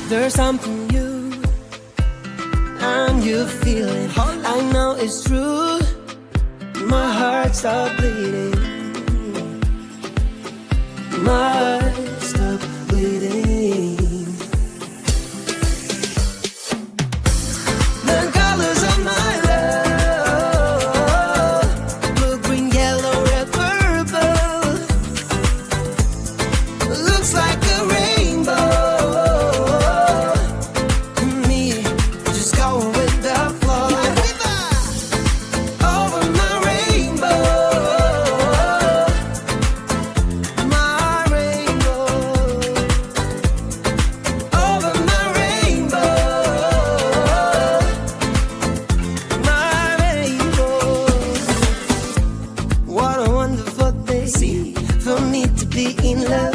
There's something new, and you feel it. I know it's true. My heart stopped bleeding. My heart stopped bleeding. The colors of my love, blue, green, yellow, red, purple. Looks like a rainbow. Me, just going with the flow. Over my rainbow, my rainbow. Over my rainbow, my rainbow. What a wonderful day for me to be in love.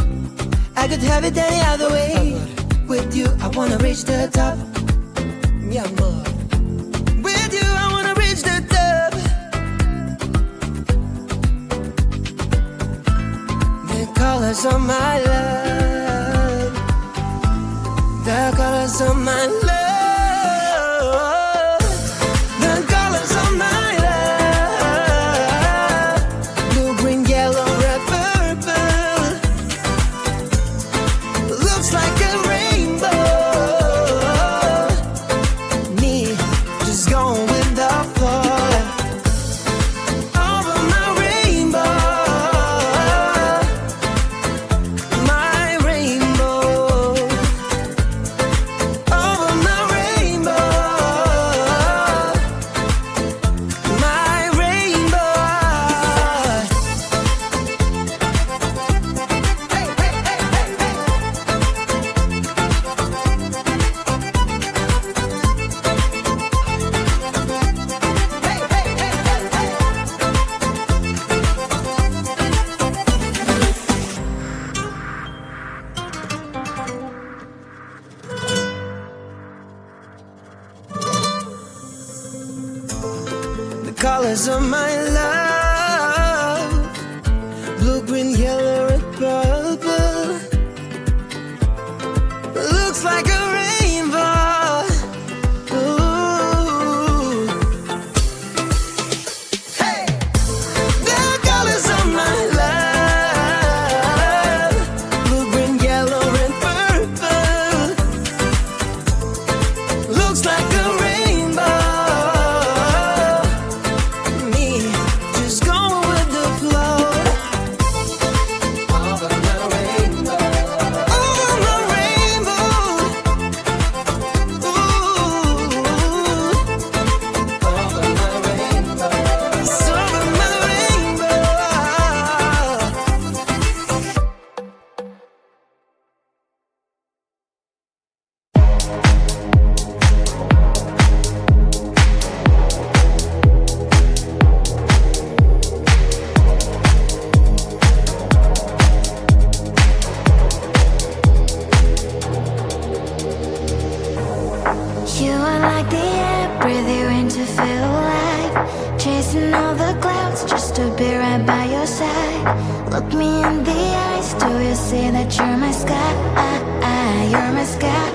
I could have it any other way. With you, I wanna reach the top. Mi amor. With you, I wanna reach the top. The colors of my love. The colors of my love. The colors of my love. Blue, green, yellow, red, purple. Looks like a rainbow. Me, just going with the flow. Over my rainbow, my rainbow. Over my rainbow, my rainbow. Hey, hey, hey, hey, hey. The colors of my love, blue, green, yellow, red, purple. Looks like a rainbow. Ooh. Hey, the colors of my love, blue, green, yellow, red, purple. Looks like a rainbow. Me, just going with the flow. Over my rainbow. Over my rainbow. Ooh. Over my rainbow. It's over my rainbow. You are like the air, breathe you in to feel alive. Chasing all the clouds just to be right by your side. Look me in the eyes, do you see that you're my sky? You're my sky.